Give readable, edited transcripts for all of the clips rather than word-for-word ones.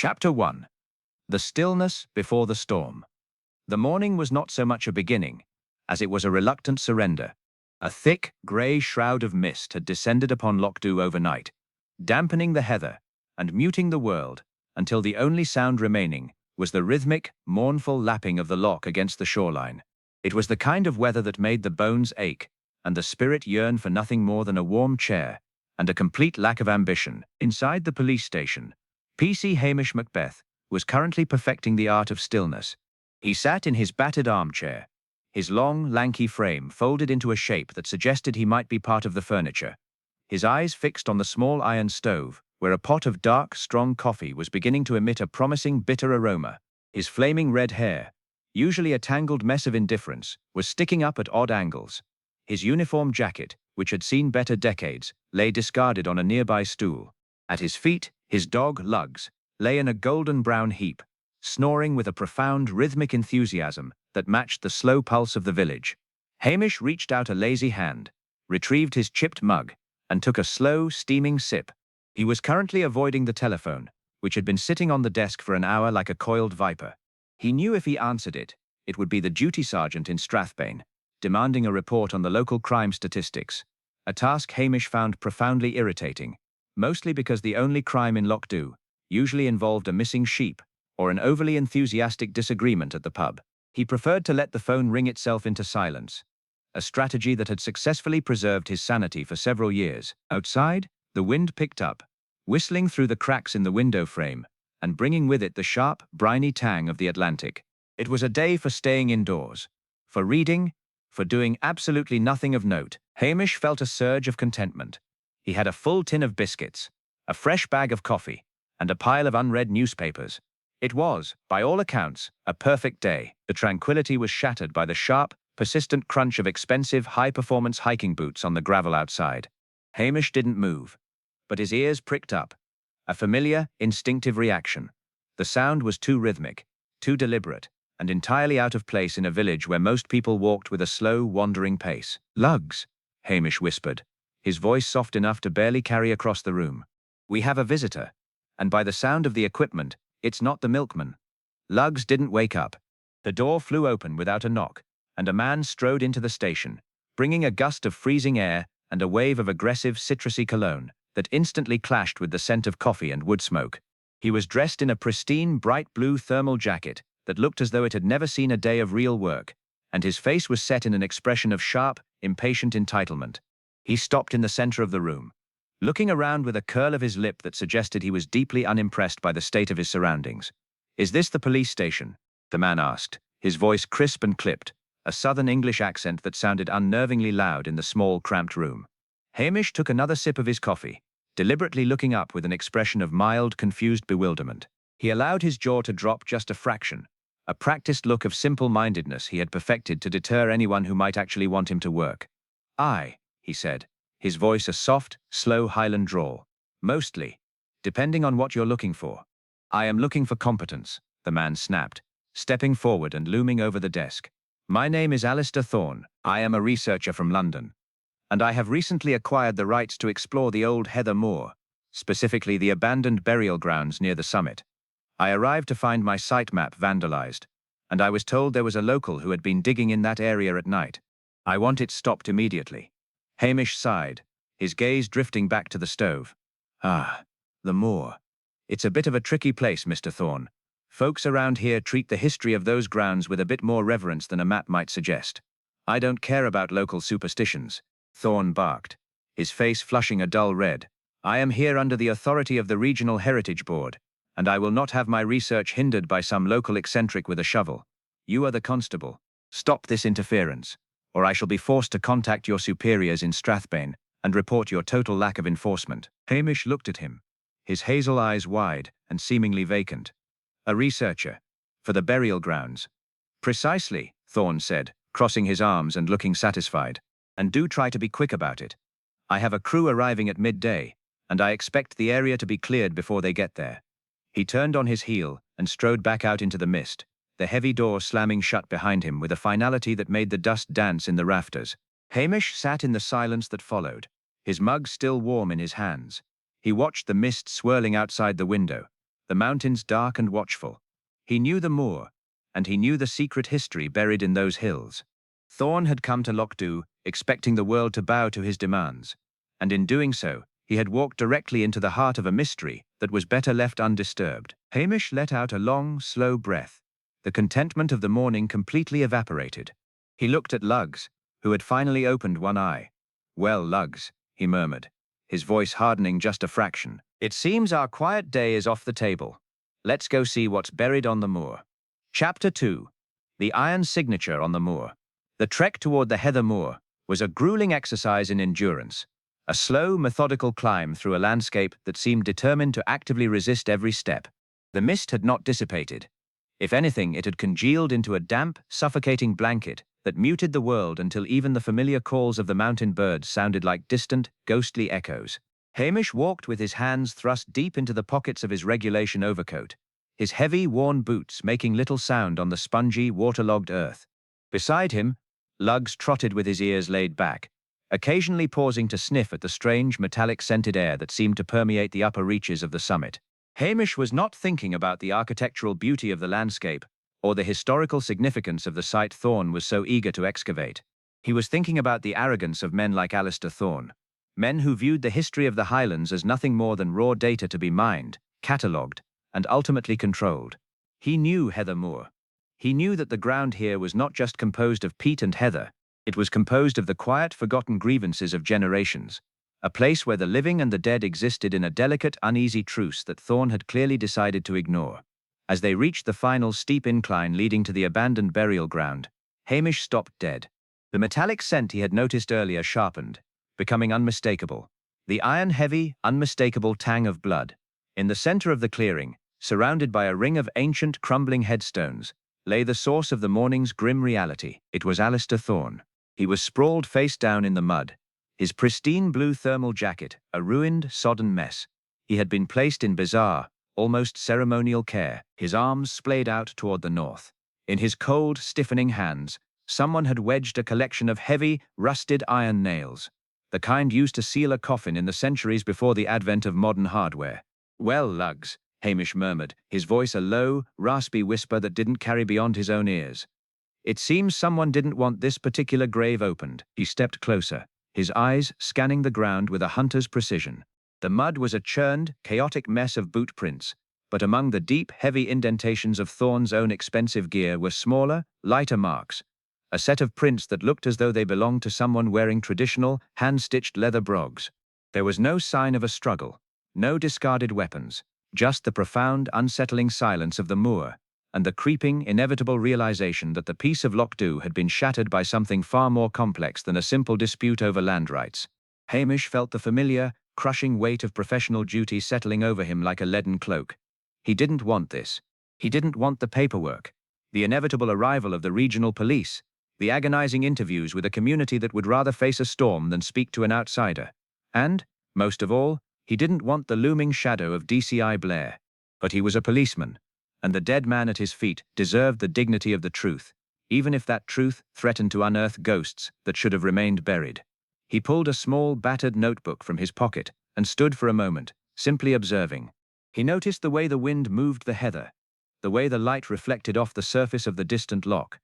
Chapter 1. The Stillness Before the Storm. The morning was not so much a beginning, as it was a reluctant surrender. A thick, grey shroud of mist had descended upon Lochdu overnight, dampening the heather and muting the world until the only sound remaining was the rhythmic, mournful lapping of the loch against the shoreline. It was the kind of weather that made the bones ache and the spirit yearn for nothing more than a warm chair and a complete lack of ambition. Inside the police station, PC Hamish Macbeth was currently perfecting the art of stillness. He sat in his battered armchair, his long, lanky frame folded into a shape that suggested he might be part of the furniture, his eyes fixed on the small iron stove, where a pot of dark, strong coffee was beginning to emit a promising bitter aroma. His flaming red hair, usually a tangled mess of indifference, was sticking up at odd angles. His uniform jacket, which had seen better decades, lay discarded on a nearby stool. At his feet, his dog, Lugs, lay in a golden-brown heap, snoring with a profound rhythmic enthusiasm that matched the slow pulse of the village. Hamish reached out a lazy hand, retrieved his chipped mug, and took a slow, steaming sip. He was currently avoiding the telephone, which had been sitting on the desk for an hour like a coiled viper. He knew if he answered it, it would be the duty sergeant in Strathbane, demanding a report on the local crime statistics, a task Hamish found profoundly irritating, mostly because the only crime in Lochdu usually involved a missing sheep or an overly enthusiastic disagreement at the pub. He preferred to let the phone ring itself into silence, a strategy that had successfully preserved his sanity for several years. Outside, the wind picked up, whistling through the cracks in the window frame and bringing with it the sharp, briny tang of the Atlantic. It was a day for staying indoors, for reading, for doing absolutely nothing of note. Hamish felt a surge of contentment. He had a full tin of biscuits, a fresh bag of coffee, and a pile of unread newspapers. It was, by all accounts, a perfect day. The tranquility was shattered by the sharp, persistent crunch of expensive, high-performance hiking boots on the gravel outside. Hamish didn't move, but his ears pricked up, a familiar, instinctive reaction. The sound was too rhythmic, too deliberate, and entirely out of place in a village where most people walked with a slow, wandering pace. "Lugs," Hamish whispered, his voice soft enough to barely carry across the room. "We have a visitor, and by the sound of the equipment, it's not the milkman." Lugs didn't wake up. The door flew open without a knock, and a man strode into the station, bringing a gust of freezing air and a wave of aggressive, citrusy cologne that instantly clashed with the scent of coffee and wood smoke. He was dressed in a pristine, bright blue thermal jacket that looked as though it had never seen a day of real work, and his face was set in an expression of sharp, impatient entitlement. He stopped in the center of the room, looking around with a curl of his lip that suggested he was deeply unimpressed by the state of his surroundings. "Is this the police station?" the man asked, his voice crisp and clipped, a southern English accent that sounded unnervingly loud in the small, cramped room. Hamish took another sip of his coffee, deliberately looking up with an expression of mild, confused bewilderment. He allowed his jaw to drop just a fraction, a practiced look of simple-mindedness he had perfected to deter anyone who might actually want him to work. "Aye," he said, his voice a soft, slow Highland drawl. "Mostly, depending on what you're looking for." "I am looking for competence," the man snapped, stepping forward and looming over the desk. "My name is Alistair Thorne. I am a researcher from London, and I have recently acquired the rights to explore the old Heather Moor, specifically the abandoned burial grounds near the summit. I arrived to find my site map vandalized, and I was told there was a local who had been digging in that area at night. I want it stopped immediately." Hamish sighed, his gaze drifting back to the stove. "Ah, the moor. It's a bit of a tricky place, Mr. Thorne. Folks around here treat the history of those grounds with a bit more reverence than a map might suggest." "I don't care about local superstitions," Thorne barked, his face flushing a dull red. "I am here under the authority of the Regional Heritage Board, and I will not have my research hindered by some local eccentric with a shovel. You are the constable. Stop this interference, or I shall be forced to contact your superiors in Strathbane and report your total lack of enforcement." Hamish looked at him, his hazel eyes wide and seemingly vacant. "A researcher? For the burial grounds?" "Precisely," Thorne said, crossing his arms and looking satisfied. "And do try to be quick about it. I have a crew arriving at midday, and I expect the area to be cleared before they get there." He turned on his heel and strode back out into the mist, the heavy door slamming shut behind him with a finality that made the dust dance in the rafters. Hamish sat in the silence that followed, his mug still warm in his hands. He watched the mist swirling outside the window, the mountains dark and watchful. He knew the moor, and he knew the secret history buried in those hills. Thorn had come to Lochdu, expecting the world to bow to his demands, and in doing so, he had walked directly into the heart of a mystery that was better left undisturbed. Hamish let out a long, slow breath. The contentment of the morning completely evaporated. He looked at Lugs, who had finally opened one eye. "Well, Lugs," he murmured, his voice hardening just a fraction. "It seems our quiet day is off the table. Let's go see what's buried on the moor." Chapter 2. The Iron Signature on the Moor. The trek toward the Heather Moor was a grueling exercise in endurance, a slow, methodical climb through a landscape that seemed determined to actively resist every step. The mist had not dissipated. If anything, it had congealed into a damp, suffocating blanket that muted the world until even the familiar calls of the mountain birds sounded like distant, ghostly echoes. Hamish walked with his hands thrust deep into the pockets of his regulation overcoat, his heavy, worn boots making little sound on the spongy, waterlogged earth. Beside him, Lugs trotted with his ears laid back, occasionally pausing to sniff at the strange, metallic-scented air that seemed to permeate the upper reaches of the summit. Hamish was not thinking about the architectural beauty of the landscape or the historical significance of the site Thorn was so eager to excavate. He was thinking about the arrogance of men like Alistair Thorn, men who viewed the history of the Highlands as nothing more than raw data to be mined, catalogued, and ultimately controlled. He knew Heather Moor. He knew that the ground here was not just composed of peat and heather, it was composed of the quiet, forgotten grievances of generations, a place where the living and the dead existed in a delicate, uneasy truce that Thorn had clearly decided to ignore. As they reached the final steep incline leading to the abandoned burial ground, Hamish stopped dead. The metallic scent he had noticed earlier sharpened, becoming unmistakable. The iron-heavy, unmistakable tang of blood. In the center of the clearing, surrounded by a ring of ancient, crumbling headstones, lay the source of the morning's grim reality. It was Alistair Thorn. He was sprawled face down in the mud, his pristine blue thermal jacket a ruined, sodden mess. He had been placed in bizarre, almost ceremonial care, his arms splayed out toward the north. In his cold, stiffening hands, someone had wedged a collection of heavy, rusted iron nails, the kind used to seal a coffin in the centuries before the advent of modern hardware. "Well, Lugs," Hamish murmured, his voice a low, raspy whisper that didn't carry beyond his own ears. "It seems someone didn't want this particular grave opened." He stepped closer, his eyes scanning the ground with a hunter's precision. The mud was a churned, chaotic mess of boot prints, but among the deep, heavy indentations of Thorn's own expensive gear were smaller, lighter marks, a set of prints that looked as though they belonged to someone wearing traditional, hand-stitched leather brogues. There was no sign of a struggle, no discarded weapons, just the profound, unsettling silence of the moor, and the creeping, inevitable realization that the peace of Lochdu had been shattered by something far more complex than a simple dispute over land rights. Hamish felt the familiar, crushing weight of professional duty settling over him like a leaden cloak. He didn't want this. He didn't want the paperwork, the inevitable arrival of the regional police, the agonizing interviews with a community that would rather face a storm than speak to an outsider. And, most of all, he didn't want the looming shadow of DCI Blair. But he was a policeman, and the dead man at his feet deserved the dignity of the truth, even if that truth threatened to unearth ghosts that should have remained buried. He pulled a small, battered notebook from his pocket and stood for a moment, simply observing. He noticed the way the wind moved the heather, the way the light reflected off the surface of the distant loch,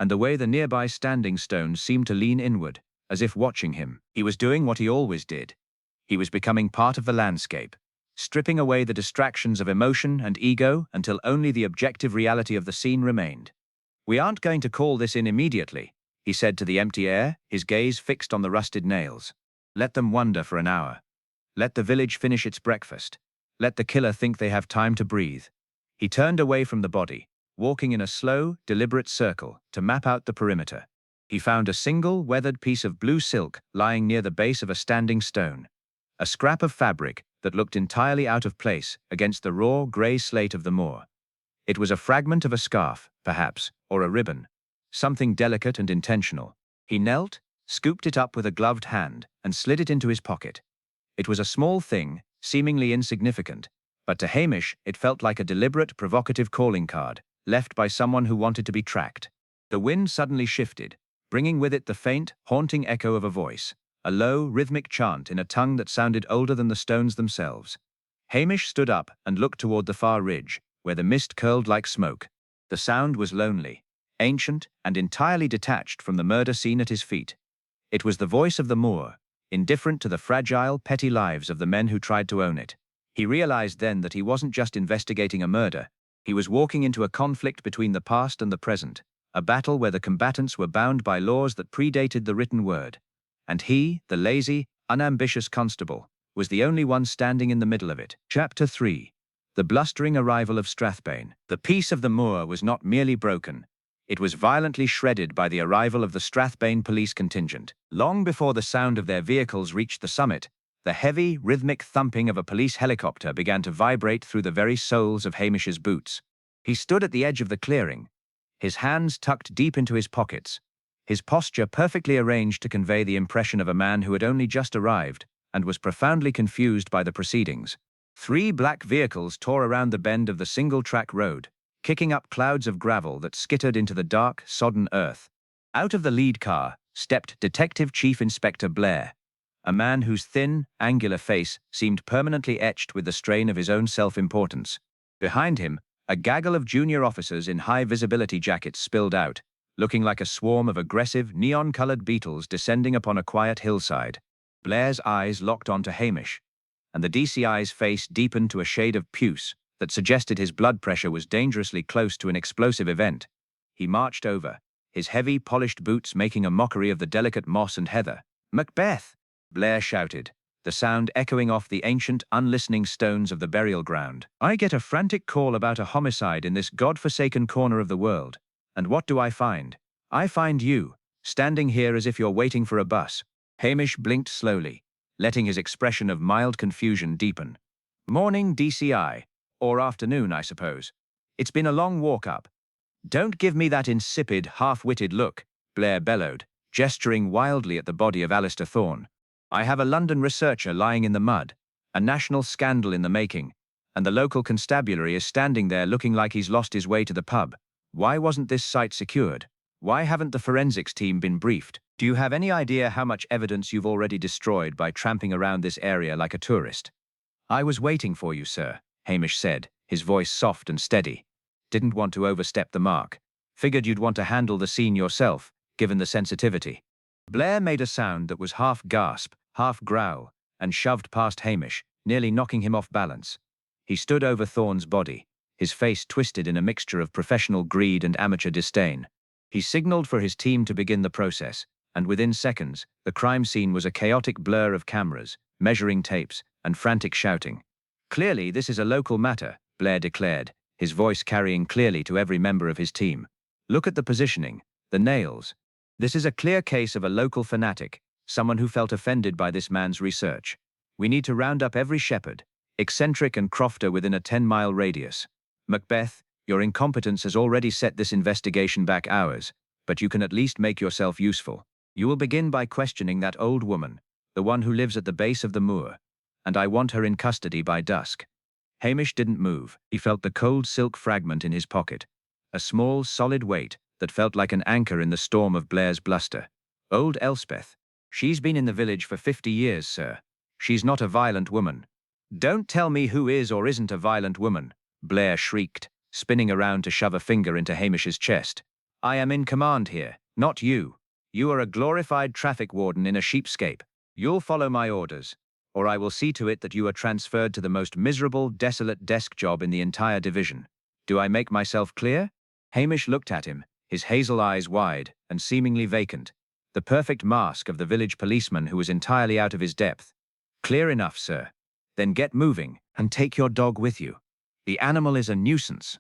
and the way the nearby standing stones seemed to lean inward, as if watching him. He was doing what he always did. He was becoming part of the landscape, stripping away the distractions of emotion and ego until only the objective reality of the scene remained. "We aren't going to call this in immediately," he said to the empty air, his gaze fixed on the rusted nails. "Let them wander for an hour. Let the village finish its breakfast. Let the killer think they have time to breathe." He turned away from the body, walking in a slow, deliberate circle to map out the perimeter. He found a single, weathered piece of blue silk lying near the base of a standing stone, a scrap of fabric that looked entirely out of place against the raw, grey slate of the moor. It was a fragment of a scarf, perhaps, or a ribbon, something delicate and intentional. He knelt, scooped it up with a gloved hand, and slid it into his pocket. It was a small thing, seemingly insignificant, but to Hamish it felt like a deliberate, provocative calling card, left by someone who wanted to be tracked. The wind suddenly shifted, bringing with it the faint, haunting echo of a voice, a low, rhythmic chant in a tongue that sounded older than the stones themselves. Hamish stood up and looked toward the far ridge, where the mist curled like smoke. The sound was lonely, ancient, and entirely detached from the murder scene at his feet. It was the voice of the Moor, indifferent to the fragile, petty lives of the men who tried to own it. He realized then that he wasn't just investigating a murder. He was walking into a conflict between the past and the present, a battle where the combatants were bound by laws that predated the written word. And he, the lazy, unambitious constable, was the only one standing in the middle of it. Chapter 3. The blustering arrival of Strathbane. The peace of the moor was not merely broken. It was violently shredded by the arrival of the Strathbane police contingent. Long before the sound of their vehicles reached the summit, the heavy, rhythmic thumping of a police helicopter began to vibrate through the very soles of Hamish's boots. He stood at the edge of the clearing, his hands tucked deep into his pockets, his posture perfectly arranged to convey the impression of a man who had only just arrived and was profoundly confused by the proceedings. 3 black vehicles tore around the bend of the single-track road, kicking up clouds of gravel that skittered into the dark, sodden earth. Out of the lead car stepped Detective Chief Inspector Blair, a man whose thin, angular face seemed permanently etched with the strain of his own self-importance. Behind him, a gaggle of junior officers in high-visibility jackets spilled out, looking like a swarm of aggressive, neon-colored beetles descending upon a quiet hillside. Blair's eyes locked onto Hamish, and the DCI's face deepened to a shade of puce that suggested his blood pressure was dangerously close to an explosive event. He marched over, his heavy, polished boots making a mockery of the delicate moss and heather. "Macbeth!" Blair shouted, the sound echoing off the ancient, unlistening stones of the burial ground. "I get a frantic call about a homicide in this god-forsaken corner of the world. And what do I find? I find you, standing here as if you're waiting for a bus." Hamish blinked slowly, letting his expression of mild confusion deepen. "Morning, DCI. Or afternoon, I suppose. It's been a long walk up." "Don't give me that insipid, half-witted look," Blair bellowed, gesturing wildly at the body of Alistair Thorne. "I have a London researcher lying in the mud, a national scandal in the making, and the local constabulary is standing there looking like he's lost his way to the pub. Why wasn't this site secured? Why haven't the forensics team been briefed? Do you have any idea how much evidence you've already destroyed by tramping around this area like a tourist?" "I was waiting for you, sir," Hamish said, his voice soft and steady. "Didn't want to overstep the mark. Figured you'd want to handle the scene yourself, given the sensitivity." Blair made a sound that was half gasp, half growl, and shoved past Hamish, nearly knocking him off balance. He stood over Thorne's body, his face twisted in a mixture of professional greed and amateur disdain. He signaled for his team to begin the process, and within seconds, the crime scene was a chaotic blur of cameras, measuring tapes, and frantic shouting. "Clearly, this is a local matter," Blair declared, his voice carrying clearly to every member of his team. "Look at the positioning, the nails. This is a clear case of a local fanatic, someone who felt offended by this man's research. We need to round up every shepherd, eccentric and crofter within a 10-mile radius. Macbeth, your incompetence has already set this investigation back hours, but you can at least make yourself useful. You will begin by questioning that old woman, the one who lives at the base of the moor, and I want her in custody by dusk." Hamish didn't move. He felt the cold silk fragment in his pocket, a small, solid weight that felt like an anchor in the storm of Blair's bluster. "Old Elspeth. She's been in the village for 50 years, sir. She's not a violent woman." "Don't tell me who is or isn't a violent woman," Blair shrieked, spinning around to shove a finger into Hamish's chest. "I am in command here, not you. You are a glorified traffic warden in a sheepscape. You'll follow my orders, or I will see to it that you are transferred to the most miserable, desolate desk job in the entire division. Do I make myself clear?" Hamish looked at him, his hazel eyes wide and seemingly vacant, the perfect mask of the village policeman who was entirely out of his depth. "Clear enough, sir. Then get moving, and take your dog with you. The animal is a nuisance."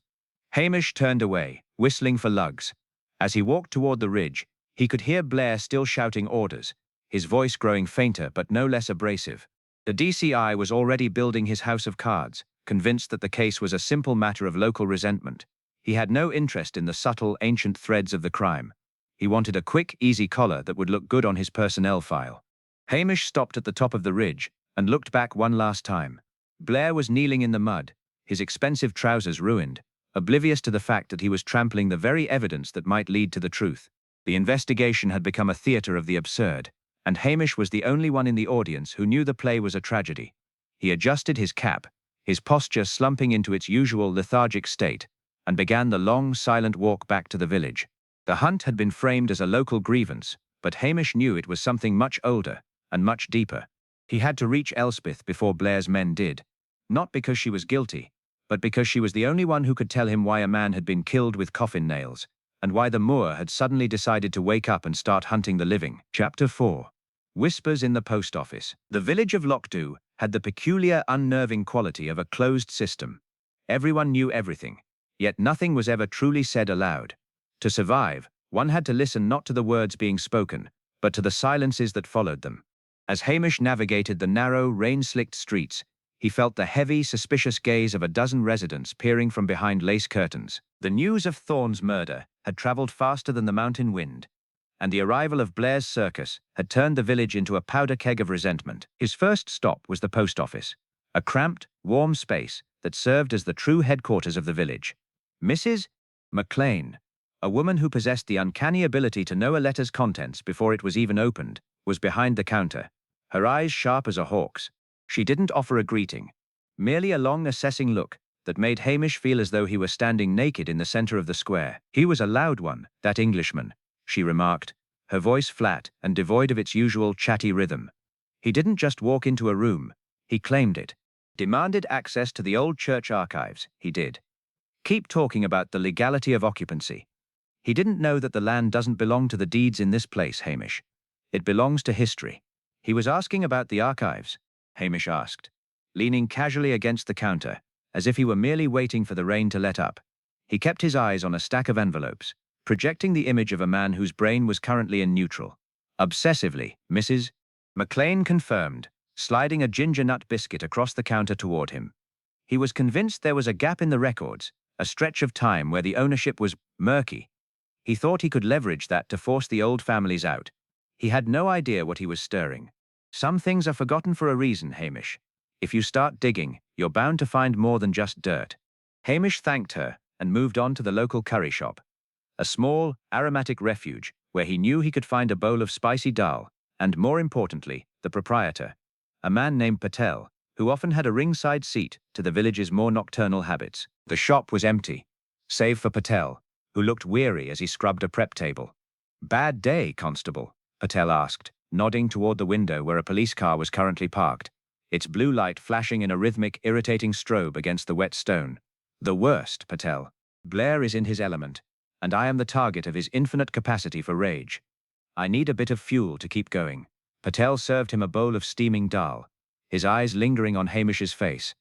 Hamish turned away, whistling for lugs. As he walked toward the ridge, he could hear Blair still shouting orders, his voice growing fainter but no less abrasive. The DCI was already building his house of cards, convinced that the case was a simple matter of local resentment. He had no interest in the subtle, ancient threads of the crime. He wanted a quick, easy collar that would look good on his personnel file. Hamish stopped at the top of the ridge and looked back one last time. Blair was kneeling in the mud, his expensive trousers ruined, oblivious to the fact that he was trampling the very evidence that might lead to the truth. The investigation had become a theater of the absurd, and Hamish was the only one in the audience who knew the play was a tragedy. He adjusted his cap, his posture slumping into its usual lethargic state, and began the long, silent walk back to the village. The hunt had been framed as a local grievance, but Hamish knew it was something much older and much deeper. He had to reach Elspeth before Blair's men did, not because she was guilty, but because she was the only one who could tell him why a man had been killed with coffin nails, and why the Moor had suddenly decided to wake up and start hunting the living. Chapter 4. Whispers in the Post Office. The village of Lochdu had the peculiar, unnerving quality of a closed system. Everyone knew everything, yet nothing was ever truly said aloud. To survive, one had to listen not to the words being spoken, but to the silences that followed them. As Hamish navigated the narrow, rain-slicked streets, he felt the heavy, suspicious gaze of a dozen residents peering from behind lace curtains. The news of Thorne's murder had travelled faster than the mountain wind, and the arrival of Blair's circus had turned the village into a powder keg of resentment. His first stop was the post office, a cramped, warm space that served as the true headquarters of the village. Mrs. McLean, a woman who possessed the uncanny ability to know a letter's contents before it was even opened, was behind the counter, her eyes sharp as a hawk's. She didn't offer a greeting, merely a long, assessing look that made Hamish feel as though he were standing naked in the center of the square. He was a loud one, that Englishman, she remarked, her voice flat and devoid of its usual chatty rhythm. He didn't just walk into a room, he claimed it. Demanded access to the old church archives, he did. Keep talking about the legality of occupancy. He didn't know that the land doesn't belong to the deeds in this place, Hamish. It belongs to history. He was asking about the archives, Hamish asked, leaning casually against the counter, as if he were merely waiting for the rain to let up. He kept his eyes on a stack of envelopes, projecting the image of a man whose brain was currently in neutral. Obsessively, Mrs. McLean confirmed, sliding a ginger nut biscuit across the counter toward him. He was convinced there was a gap in the records, a stretch of time where the ownership was murky. He thought he could leverage that to force the old families out. He had no idea what he was stirring. Some things are forgotten for a reason, Hamish. If you start digging, you're bound to find more than just dirt. Hamish thanked her and moved on to the local curry shop, a small, aromatic refuge where he knew he could find a bowl of spicy dal, and more importantly, the proprietor, a man named Patel, who often had a ringside seat to the village's more nocturnal habits. The shop was empty, save for Patel, who looked weary as he scrubbed a prep table. "Bad day, Constable?" Patel asked, nodding toward the window where a police car was currently parked, its blue light flashing in a rhythmic, irritating strobe against the wet stone. "The worst, Patel. Blair is in his element, and I am the target of his infinite capacity for rage. I need a bit of fuel to keep going." Patel served him a bowl of steaming dal, his eyes lingering on Hamish's face.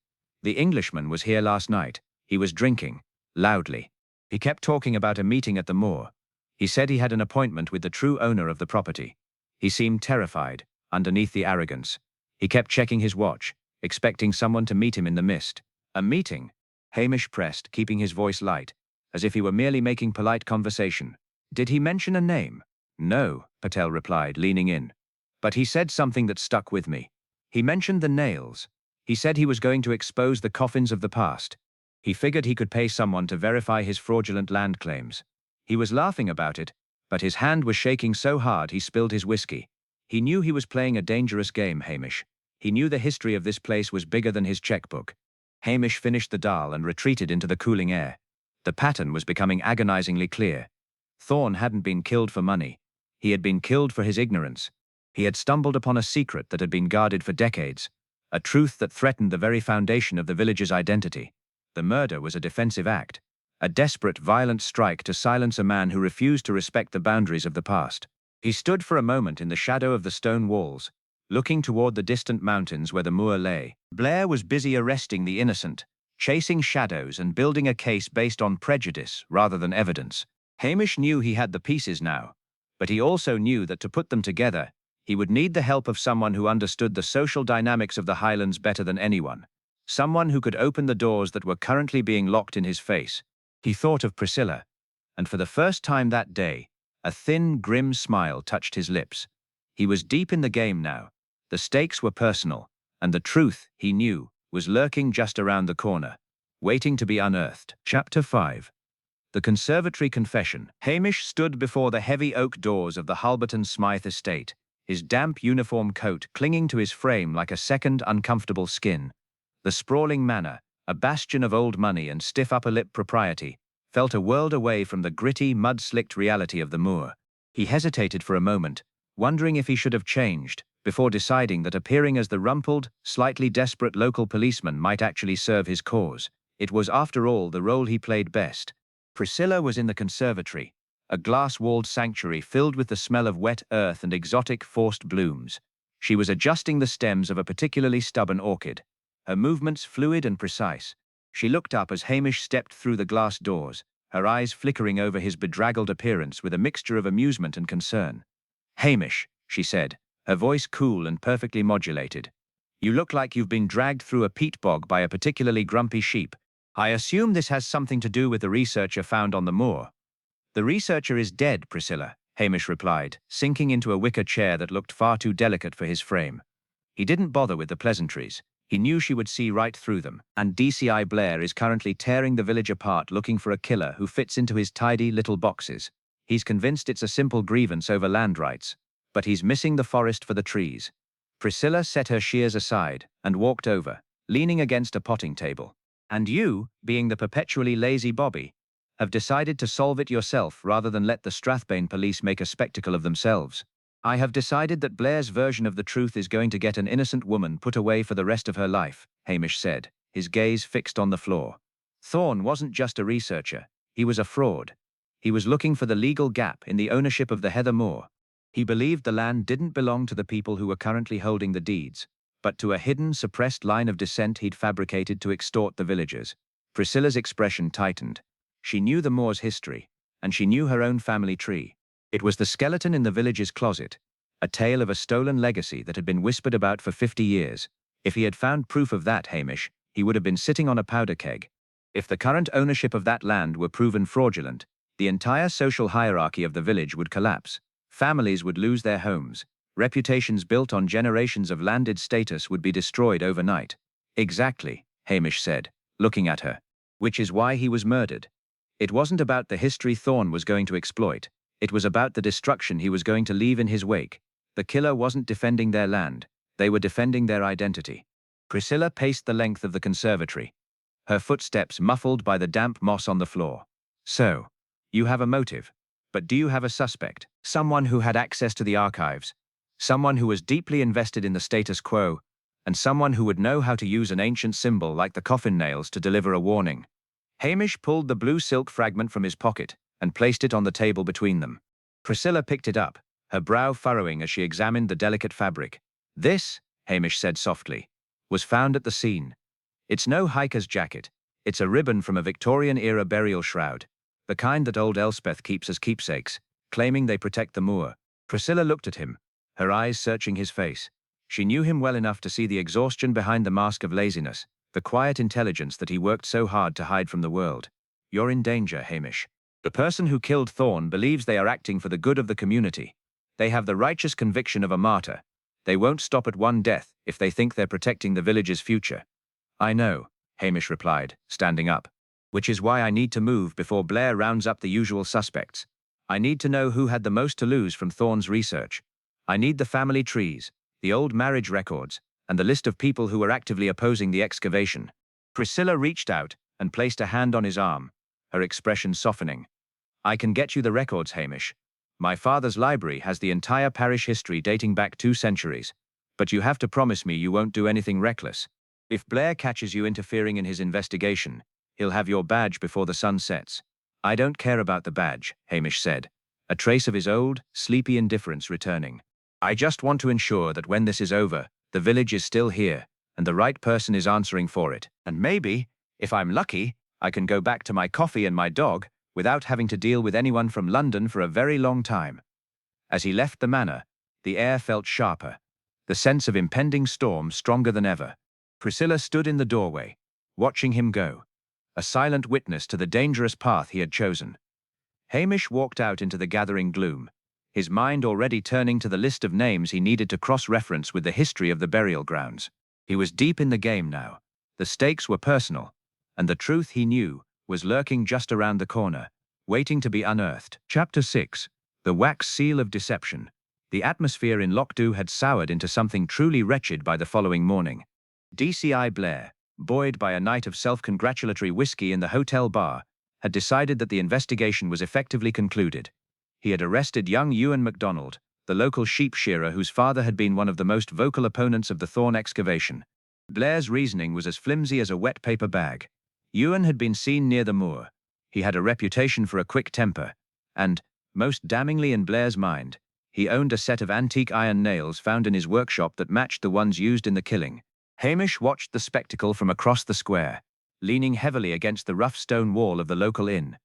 "The Englishman was here last night. He was drinking, loudly. He kept talking about a meeting at the moor. He said he had an appointment with the true owner of the property. He seemed terrified, underneath the arrogance. He kept checking his watch, expecting someone to meet him in the mist." "A meeting?" Hamish pressed, keeping his voice light, as if he were merely making polite conversation. "Did he mention a name?" "No," Patel replied, leaning in. "But he said something that stuck with me. He mentioned the nails. He said he was going to expose the coffins of the past. He figured he could pay someone to verify his fraudulent land claims. He was laughing about it, but his hand was shaking so hard he spilled his whiskey. He knew he was playing a dangerous game, Hamish. He knew the history of this place was bigger than his checkbook." Hamish finished the dal and retreated into the cooling air. The pattern was becoming agonizingly clear. Thorne hadn't been killed for money. He had been killed for his ignorance. He had stumbled upon a secret that had been guarded for decades, a truth that threatened the very foundation of the village's identity. The murder was a defensive act, a desperate, violent strike to silence a man who refused to respect the boundaries of the past. He stood for a moment in the shadow of the stone walls, looking toward the distant mountains where the moor lay. Blair was busy arresting the innocent, chasing shadows and building a case based on prejudice rather than evidence. Hamish knew he had the pieces now, but he also knew that to put them together, he would need the help of someone who understood the social dynamics of the Highlands better than anyone. Someone who could open the doors that were currently being locked in his face. He thought of Priscilla, and for the first time that day, a thin, grim smile touched his lips. He was deep in the game now. The stakes were personal, and the truth, he knew, was lurking just around the corner, waiting to be unearthed. Chapter 5. The Conservatory Confession. Hamish stood before the heavy oak doors of the Halberton Smythe estate, his damp uniform coat clinging to his frame like a second uncomfortable skin. The sprawling manor, a bastion of old money and stiff upper-lip propriety, felt a world away from the gritty, mud-slicked reality of the moor. He hesitated for a moment, wondering if he should have changed, before deciding that appearing as the rumpled, slightly desperate local policeman might actually serve his cause. It was, after all, the role he played best. Priscilla was in the conservatory, a glass-walled sanctuary filled with the smell of wet earth and exotic forced blooms. She was adjusting the stems of a particularly stubborn orchid, her movements fluid and precise. She looked up as Hamish stepped through the glass doors, her eyes flickering over his bedraggled appearance with a mixture of amusement and concern. "Hamish," she said, her voice cool and perfectly modulated. "You look like you've been dragged through a peat bog by a particularly grumpy sheep. I assume this has something to do with the researcher found on the moor." "The researcher is dead, Priscilla," Hamish replied, sinking into a wicker chair that looked far too delicate for his frame. He didn't bother with the pleasantries. He knew she would see right through them, and DCI Blair is currently tearing the village apart looking for a killer who fits into his tidy little boxes. He's convinced it's a simple grievance over land rights, but he's missing the forest for the trees. Priscilla set her shears aside and walked over, leaning against a potting table. "And you, being the perpetually lazy Bobby, have decided to solve it yourself rather than let the Strathbane police make a spectacle of themselves. I have decided that Blair's version of the truth is going to get an innocent woman put away for the rest of her life," Hamish said, his gaze fixed on the floor. Thorne wasn't just a researcher, he was a fraud. He was looking for the legal gap in the ownership of the Heather Moor. He believed the land didn't belong to the people who were currently holding the deeds, but to a hidden, suppressed line of descent he'd fabricated to extort the villagers. Priscilla's expression tightened. She knew the Moor's history, and she knew her own family tree. It was the skeleton in the village's closet, a tale of a stolen legacy that had been whispered about for 50 years. If he had found proof of that, Hamish, he would have been sitting on a powder keg. If the current ownership of that land were proven fraudulent, the entire social hierarchy of the village would collapse. Families would lose their homes. Reputations built on generations of landed status would be destroyed overnight. "Exactly," Hamish said, looking at her. "Which is why he was murdered." It wasn't about the history Thorne was going to exploit. It was about the destruction he was going to leave in his wake. The killer wasn't defending their land. They were defending their identity. Priscilla paced the length of the conservatory, her footsteps muffled by the damp moss on the floor. "So, you have a motive. But do you have a suspect? Someone who had access to the archives? Someone who was deeply invested in the status quo? And someone who would know how to use an ancient symbol like the coffin nails to deliver a warning?" Hamish pulled the blue silk fragment from his pocket and placed it on the table between them. Priscilla picked it up, her brow furrowing as she examined the delicate fabric. "This," Hamish said softly, "was found at the scene. It's no hiker's jacket. It's a ribbon from a Victorian-era burial shroud, the kind that old Elspeth keeps as keepsakes, claiming they protect the moor." Priscilla looked at him, her eyes searching his face. She knew him well enough to see the exhaustion behind the mask of laziness, the quiet intelligence that he worked so hard to hide from the world. "You're in danger, Hamish. The person who killed Thorne believes they are acting for the good of the community. They have the righteous conviction of a martyr. They won't stop at one death if they think they're protecting the village's future." "I know," Hamish replied, standing up. "Which is why I need to move before Blair rounds up the usual suspects. I need to know who had the most to lose from Thorne's research. I need the family trees, the old marriage records, and the list of people who were actively opposing the excavation." Priscilla reached out and placed a hand on his arm, her expression softening. "I can get you the records, Hamish. My father's library has the entire parish history dating back 2 centuries. But you have to promise me you won't do anything reckless. If Blair catches you interfering in his investigation, he'll have your badge before the sun sets." "I don't care about the badge," Hamish said, a trace of his old, sleepy indifference returning. "I just want to ensure that when this is over, the village is still here, and the right person is answering for it. And maybe, if I'm lucky, I can go back to my coffee and my dog without having to deal with anyone from London for a very long time." As he left the manor, the air felt sharper, the sense of impending storm stronger than ever. Priscilla stood in the doorway, watching him go, a silent witness to the dangerous path he had chosen. Hamish walked out into the gathering gloom, his mind already turning to the list of names he needed to cross-reference with the history of the burial grounds. He was deep in the game now. The stakes were personal, and the truth, he knew, was lurking just around the corner, waiting to be unearthed. Chapter 6. The Wax Seal of Deception. The atmosphere in Lochdu had soured into something truly wretched by the following morning. DCI Blair, buoyed by a night of self-congratulatory whiskey in the hotel bar, had decided that the investigation was effectively concluded. He had arrested young Ewan MacDonald, the local sheep shearer whose father had been one of the most vocal opponents of the Thorn excavation. Blair's reasoning was as flimsy as a wet paper bag. Ewan had been seen near the moor. He had a reputation for a quick temper, and, most damningly in Blair's mind, he owned a set of antique iron nails found in his workshop that matched the ones used in the killing. Hamish watched the spectacle from across the square, leaning heavily against the rough stone wall of the local inn.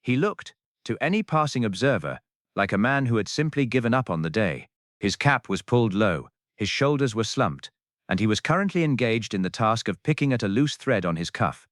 He looked, to any passing observer, like a man who had simply given up on the day. His cap was pulled low, his shoulders were slumped, and he was currently engaged in the task of picking at a loose thread on his cuff.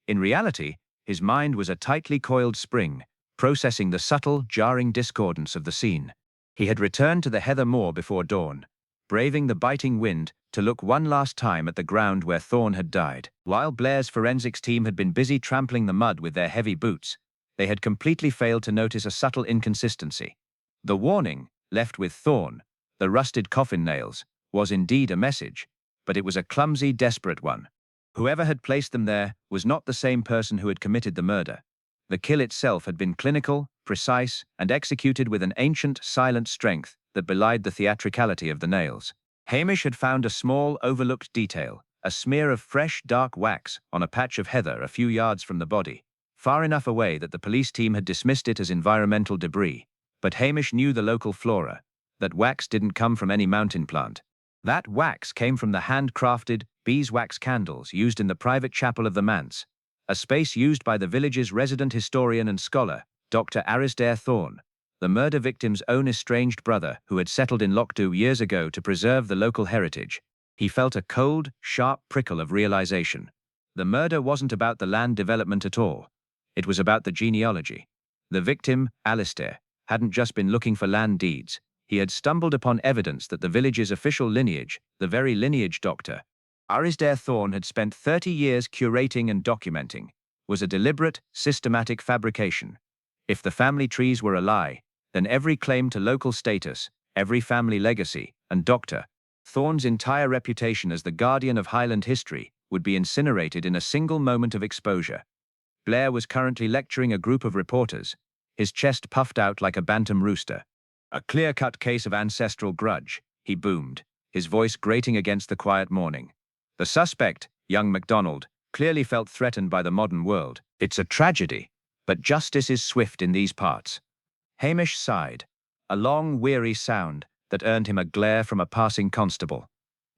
In reality, his mind was a tightly coiled spring, processing the subtle, jarring discordance of the scene. He had returned to the Heather Moor before dawn, braving the biting wind to look one last time at the ground where Thorn had died. While Blair's forensics team had been busy trampling the mud with their heavy boots, they had completely failed to notice a subtle inconsistency. The warning, left with Thorn, the rusted coffin nails, was indeed a message, but it was a clumsy, desperate one. Whoever had placed them there was not the same person who had committed the murder. The kill itself had been clinical, precise, and executed with an ancient, silent strength that belied the theatricality of the nails. Hamish had found a small, overlooked detail, a smear of fresh, dark wax on a patch of heather a few yards from the body, far enough away that the police team had dismissed it as environmental debris. But Hamish knew the local flora. That wax didn't come from any mountain plant. That wax came from the handcrafted, beeswax candles used in the private chapel of the manse, a space used by the village's resident historian and scholar, Dr. Arisdair Thorn, the murder victim's own estranged brother who had settled in Lochdow years ago to preserve the local heritage. He felt a cold, sharp prickle of realization. The murder wasn't about the land development at all. It was about the genealogy. The victim, Alistair, hadn't just been looking for land deeds. He had stumbled upon evidence that the village's official lineage, the very lineage Dr. Arisdair Thorn had spent 30 years curating and documenting, was a deliberate, systematic fabrication. If the family trees were a lie, then every claim to local status, every family legacy, and Dr. Thorn's entire reputation as the guardian of Highland history would be incinerated in a single moment of exposure. Blair was currently lecturing a group of reporters, his chest puffed out like a bantam rooster. A clear-cut case of ancestral grudge, he boomed, his voice grating against the quiet morning. The suspect, young MacDonald, clearly felt threatened by the modern world. It's a tragedy, but justice is swift in these parts. Hamish sighed, a long, weary sound that earned him a glare from a passing constable.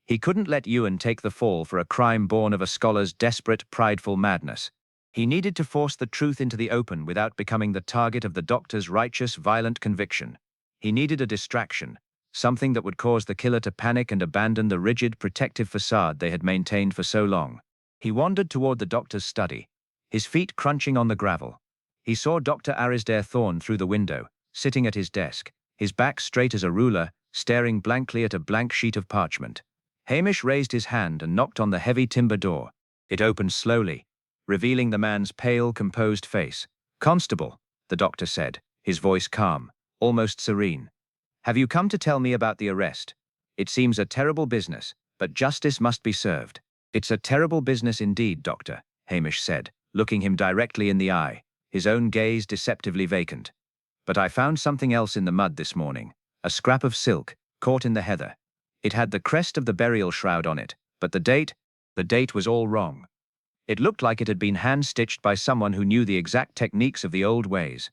He couldn't let Ewan take the fall for a crime born of a scholar's desperate, prideful madness. He needed to force the truth into the open without becoming the target of the doctor's righteous, violent conviction. He needed a distraction, something that would cause the killer to panic and abandon the rigid, protective facade they had maintained for so long. He wandered toward the doctor's study, his feet crunching on the gravel. He saw Dr. Arisdair Thorn through the window, sitting at his desk, his back straight as a ruler, staring blankly at a blank sheet of parchment. Hamish raised his hand and knocked on the heavy timber door. It opened slowly, revealing the man's pale, composed face. "Constable," the doctor said, his voice calm, almost serene. "Have you come to tell me about the arrest? It seems a terrible business, but justice must be served." "It's a terrible business indeed, Doctor," Hamish said, looking him directly in the eye, his own gaze deceptively vacant. "But I found something else in the mud this morning, a scrap of silk, caught in the heather. It had the crest of the burial shroud on it, but the date was all wrong. It looked like it had been hand-stitched by someone who knew the exact techniques of the old ways.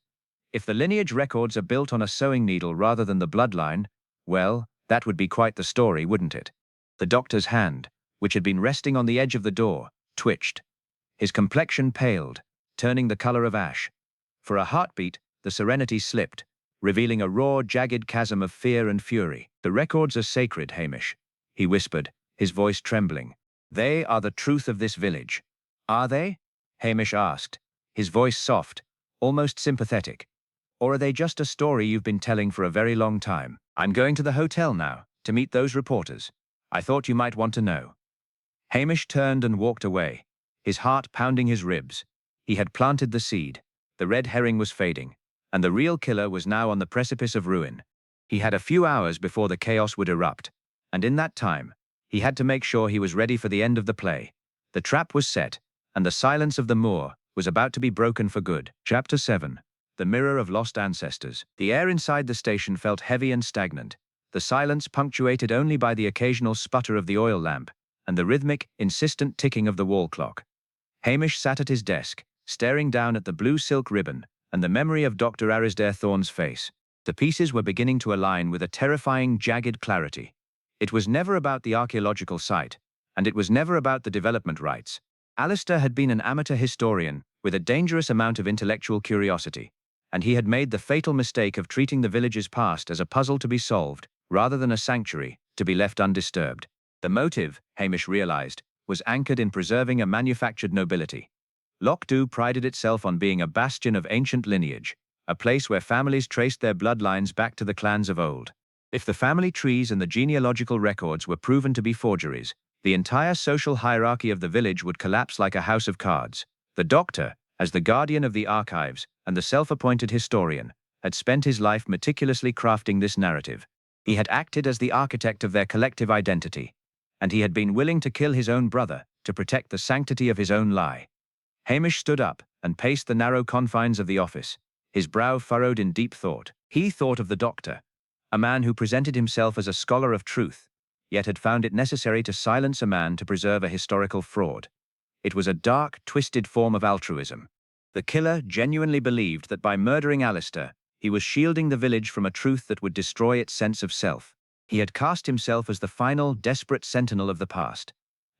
If the lineage records are built on a sewing needle rather than the bloodline, well, that would be quite the story, wouldn't it?" The doctor's hand, which had been resting on the edge of the door, twitched. His complexion paled, turning the color of ash. For a heartbeat, the serenity slipped, revealing a raw, jagged chasm of fear and fury. "The records are sacred, Hamish," he whispered, his voice trembling. "They are the truth of this village." "Are they?" Hamish asked, his voice soft, almost sympathetic. "Or are they just a story you've been telling for a very long time? I'm going to the hotel now, to meet those reporters. I thought you might want to know." Hamish turned and walked away, his heart pounding his ribs. He had planted the seed. The red herring was fading, and the real killer was now on the precipice of ruin. He had a few hours before the chaos would erupt, and in that time, he had to make sure he was ready for the end of the play. The trap was set, and the silence of the moor was about to be broken for good. Chapter 7. The Mirror of Lost Ancestors. The air inside the station felt heavy and stagnant, the silence punctuated only by the occasional sputter of the oil lamp and the rhythmic, insistent ticking of the wall clock. Hamish sat at his desk, staring down at the blue silk ribbon and the memory of Dr. Arisdair Thorne's face. The pieces were beginning to align with a terrifying, jagged clarity. It was never about the archaeological site, and it was never about the development rights. Alistair had been an amateur historian with a dangerous amount of intellectual curiosity, and he had made the fatal mistake of treating the village's past as a puzzle to be solved, rather than a sanctuary to be left undisturbed. The motive, Hamish realized, was anchored in preserving a manufactured nobility. Lochdoe prided itself on being a bastion of ancient lineage, a place where families traced their bloodlines back to the clans of old. If the family trees and the genealogical records were proven to be forgeries, the entire social hierarchy of the village would collapse like a house of cards. The doctor, as the guardian of the archives and the self-appointed historian, had spent his life meticulously crafting this narrative. He had acted as the architect of their collective identity, and he had been willing to kill his own brother to protect the sanctity of his own lie. Hamish stood up and paced the narrow confines of the office, his brow furrowed in deep thought. He thought of the doctor, a man who presented himself as a scholar of truth, yet had found it necessary to silence a man to preserve a historical fraud. It was a dark, twisted form of altruism. The killer genuinely believed that by murdering Alistair, he was shielding the village from a truth that would destroy its sense of self. He had cast himself as the final, desperate sentinel of the past,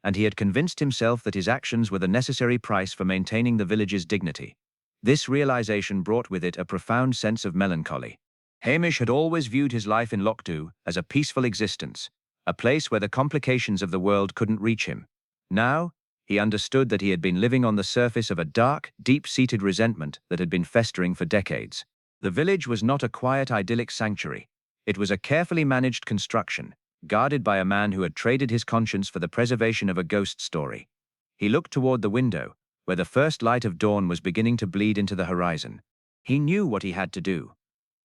and he had convinced himself that his actions were the necessary price for maintaining the village's dignity. This realization brought with it a profound sense of melancholy. Hamish had always viewed his life in Lochdoe as a peaceful existence, a place where the complications of the world couldn't reach him. Now, he understood that he had been living on the surface of a dark, deep-seated resentment that had been festering for decades. The village was not a quiet, idyllic sanctuary. It was a carefully managed construction, guarded by a man who had traded his conscience for the preservation of a ghost story. He looked toward the window, where the first light of dawn was beginning to bleed into the horizon. He knew what he had to do.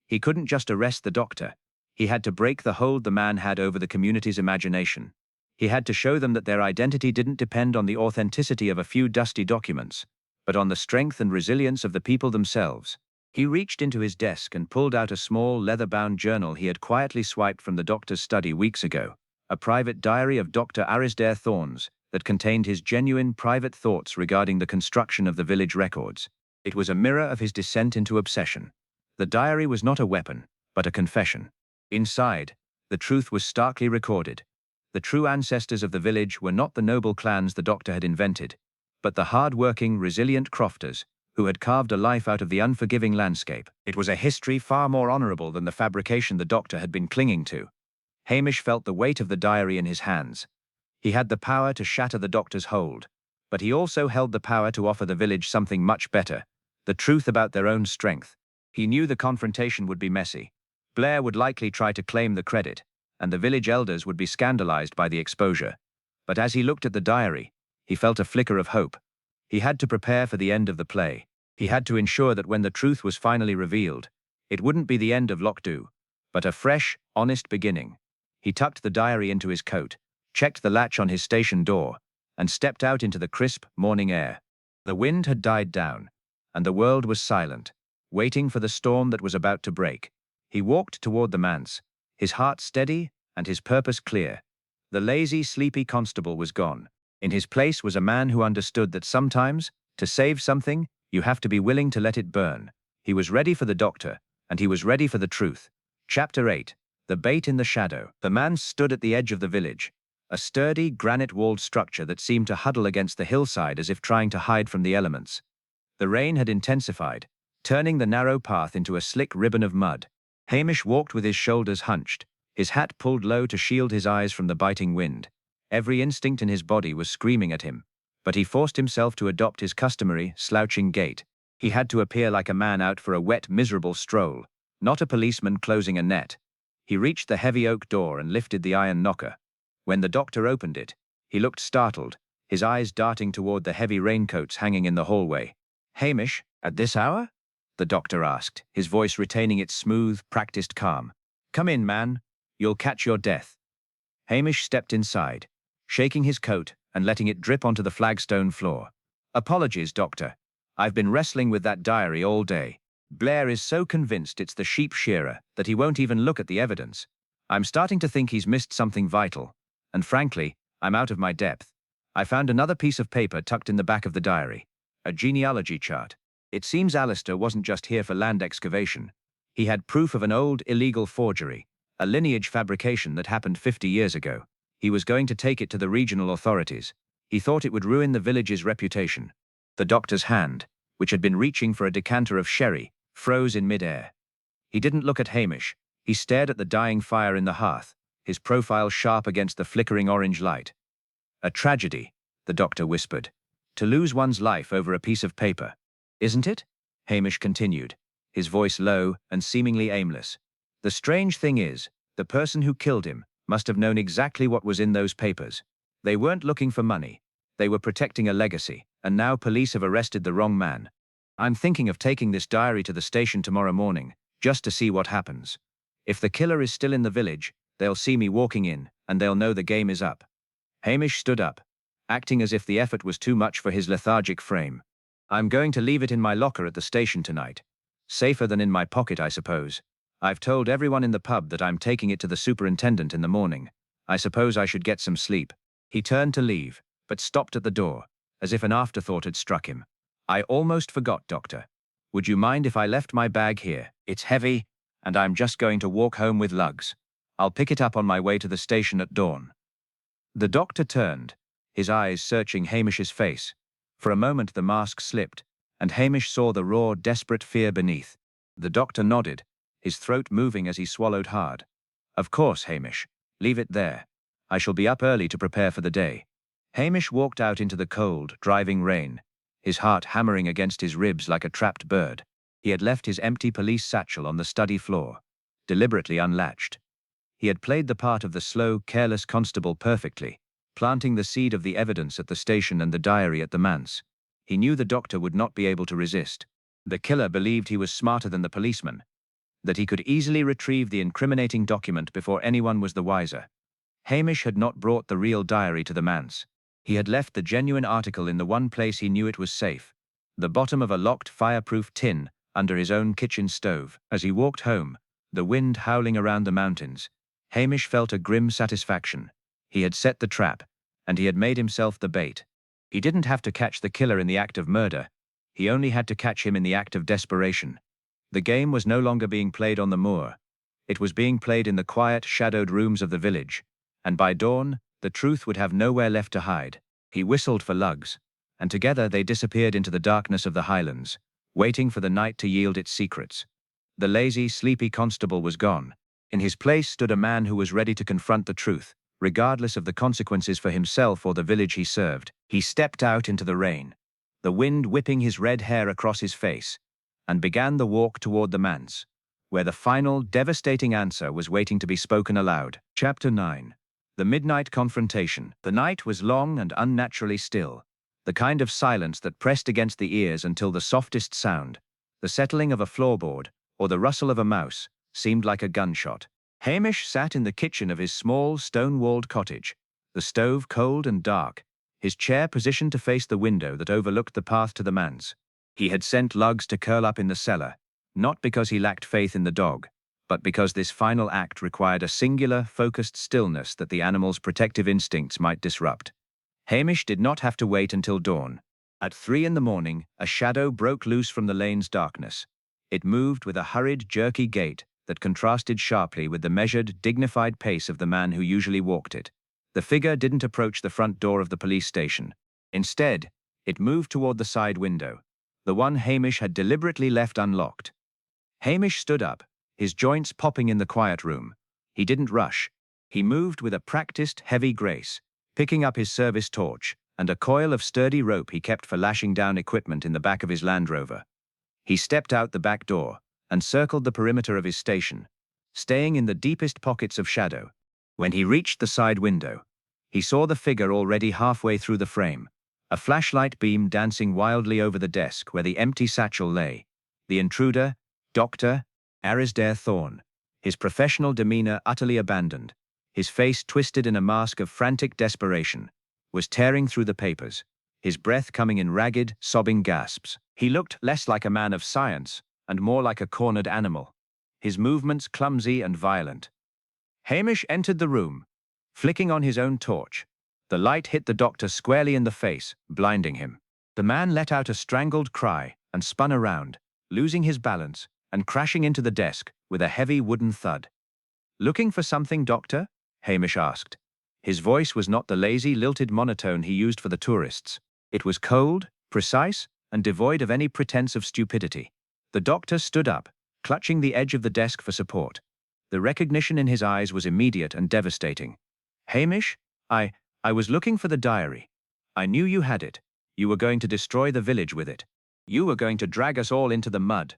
He couldn't just arrest the doctor. He had to break the hold the man had over the community's imagination. He had to show them that their identity didn't depend on the authenticity of a few dusty documents, but on the strength and resilience of the people themselves. He reached into his desk and pulled out a small, leather-bound journal he had quietly swiped from the doctor's study weeks ago, a private diary of Dr. Arisdair Thorne's that contained his genuine, private thoughts regarding the construction of the village records. It was a mirror of his descent into obsession. The diary was not a weapon, but a confession. Inside, the truth was starkly recorded. The true ancestors of the village were not the noble clans the doctor had invented, but the hard-working, resilient crofters who had carved a life out of the unforgiving landscape. It was a history far more honorable than the fabrication the doctor had been clinging to. Hamish felt the weight of the diary in his hands. He had the power to shatter the doctor's hold, but he also held the power to offer the village something much better, the truth about their own strength. He knew the confrontation would be messy. Blair would likely try to claim the credit, and the village elders would be scandalized by the exposure. But as he looked at the diary, he felt a flicker of hope. He had to prepare for the end of the play. He had to ensure that when the truth was finally revealed, it wouldn't be the end of Lochdoe, but a fresh, honest beginning. He tucked the diary into his coat, checked the latch on his station door, and stepped out into the crisp, morning air. The wind had died down, and the world was silent, waiting for the storm that was about to break. He walked toward the manse, his heart steady and his purpose clear. The lazy, sleepy constable was gone. In his place was a man who understood that sometimes, to save something, you have to be willing to let it burn. He was ready for the doctor, and he was ready for the truth. Chapter 8. The Bait in the Shadow. The man stood at the edge of the village, a sturdy, granite-walled structure that seemed to huddle against the hillside as if trying to hide from the elements. The rain had intensified, turning the narrow path into a slick ribbon of mud. Hamish walked with his shoulders hunched, his hat pulled low to shield his eyes from the biting wind. Every instinct in his body was screaming at him, but he forced himself to adopt his customary, slouching gait. He had to appear like a man out for a wet, miserable stroll, not a policeman closing a net. He reached the heavy oak door and lifted the iron knocker. When the doctor opened it, he looked startled, his eyes darting toward the heavy raincoats hanging in the hallway. "Hamish, at this hour?" the doctor asked, his voice retaining its smooth, practiced calm. "Come in, man. You'll catch your death." Hamish stepped inside, shaking his coat and letting it drip onto the flagstone floor. "Apologies, Doctor. I've been wrestling with that diary all day. Blair is so convinced it's the sheep shearer that he won't even look at the evidence. I'm starting to think he's missed something vital. And frankly, I'm out of my depth. I found another piece of paper tucked in the back of the diary. A genealogy chart. It seems Alistair wasn't just here for land excavation. He had proof of an old illegal forgery, a lineage fabrication that happened 50 years ago. He was going to take it to the regional authorities. He thought it would ruin the village's reputation." The doctor's hand, which had been reaching for a decanter of sherry, froze in mid-air. He didn't look at Hamish. He stared at the dying fire in the hearth, his profile sharp against the flickering orange light. "A tragedy," the doctor whispered. "To lose one's life over a piece of paper. Isn't it?" Hamish continued, his voice low and seemingly aimless. "The strange thing is, the person who killed him must have known exactly what was in those papers. They weren't looking for money. They were protecting a legacy, and now police have arrested the wrong man. I'm thinking of taking this diary to the station tomorrow morning, just to see what happens. If the killer is still in the village, they'll see me walking in, and they'll know the game is up." Hamish stood up, acting as if the effort was too much for his lethargic frame. "I'm going to leave it in my locker at the station tonight. Safer than in my pocket, I suppose. I've told everyone in the pub that I'm taking it to the superintendent in the morning. I suppose I should get some sleep." He turned to leave, but stopped at the door, as if an afterthought had struck him. "I almost forgot, Doctor. Would you mind if I left my bag here? It's heavy, and I'm just going to walk home with lugs. I'll pick it up on my way to the station at dawn." The doctor turned, his eyes searching Hamish's face. For a moment the mask slipped, and Hamish saw the raw, desperate fear beneath. The doctor nodded, his throat moving as he swallowed hard. "Of course, Hamish. Leave it there. I shall be up early to prepare for the day." Hamish walked out into the cold, driving rain, his heart hammering against his ribs like a trapped bird. He had left his empty police satchel on the study floor, deliberately unlatched. He had played the part of the slow, careless constable perfectly, planting the seed of the evidence at the station and the diary at the manse. He knew the doctor would not be able to resist. The killer believed he was smarter than the policeman, that he could easily retrieve the incriminating document before anyone was the wiser. Hamish had not brought the real diary to the manse. He had left the genuine article in the one place he knew it was safe, the bottom of a locked fireproof tin under his own kitchen stove. As he walked home, the wind howling around the mountains, Hamish felt a grim satisfaction. He had set the trap, and he had made himself the bait. He didn't have to catch the killer in the act of murder. He only had to catch him in the act of desperation. The game was no longer being played on the moor. It was being played in the quiet, shadowed rooms of the village, and by dawn, the truth would have nowhere left to hide. He whistled for lugs, and together they disappeared into the darkness of the Highlands, waiting for the night to yield its secrets. The lazy, sleepy constable was gone. In his place stood a man who was ready to confront the truth, regardless of the consequences for himself or the village he served. He stepped out into the rain, the wind whipping his red hair across his face, and began the walk toward the manse, where the final, devastating answer was waiting to be spoken aloud. Chapter 9. The Midnight Confrontation. The night was long and unnaturally still, the kind of silence that pressed against the ears until the softest sound, the settling of a floorboard, or the rustle of a mouse, seemed like a gunshot. Hamish sat in the kitchen of his small, stone-walled cottage, the stove cold and dark, his chair positioned to face the window that overlooked the path to the manse. He had sent lugs to curl up in the cellar, not because he lacked faith in the dog, but because this final act required a singular, focused stillness that the animal's protective instincts might disrupt. Hamish did not have to wait until dawn. At 3 a.m, a shadow broke loose from the lane's darkness. It moved with a hurried, jerky gait that contrasted sharply with the measured, dignified pace of the man who usually walked it. The figure didn't approach the front door of the police station. Instead, it moved toward the side window, the one Hamish had deliberately left unlocked. Hamish stood up, his joints popping in the quiet room. He didn't rush. He moved with a practiced, heavy grace, picking up his service torch and a coil of sturdy rope he kept for lashing down equipment in the back of his Land Rover. He stepped out the back door and circled the perimeter of his station, staying in the deepest pockets of shadow. When he reached the side window, he saw the figure already halfway through the frame, a flashlight beam dancing wildly over the desk where the empty satchel lay. The intruder, Dr. Arisdair Thorne, his professional demeanor utterly abandoned, his face twisted in a mask of frantic desperation. was tearing through the papers, his breath coming in ragged, sobbing gasps. He looked less like a man of science and more like a cornered animal, his movements clumsy and violent. Hamish entered the room, flicking on his own torch. The light hit the doctor squarely in the face, blinding him. The man let out a strangled cry and spun around, losing his balance and crashing into the desk with a heavy wooden thud. "Looking for something, doctor?" Hamish asked. His voice was not the lazy, lilted monotone he used for the tourists. It was cold, precise, and devoid of any pretense of stupidity. The doctor stood up, clutching the edge of the desk for support. The recognition in his eyes was immediate and devastating. "Hamish, I was looking for the diary. I knew you had it. You were going to destroy the village with it. You were going to drag us all into the mud."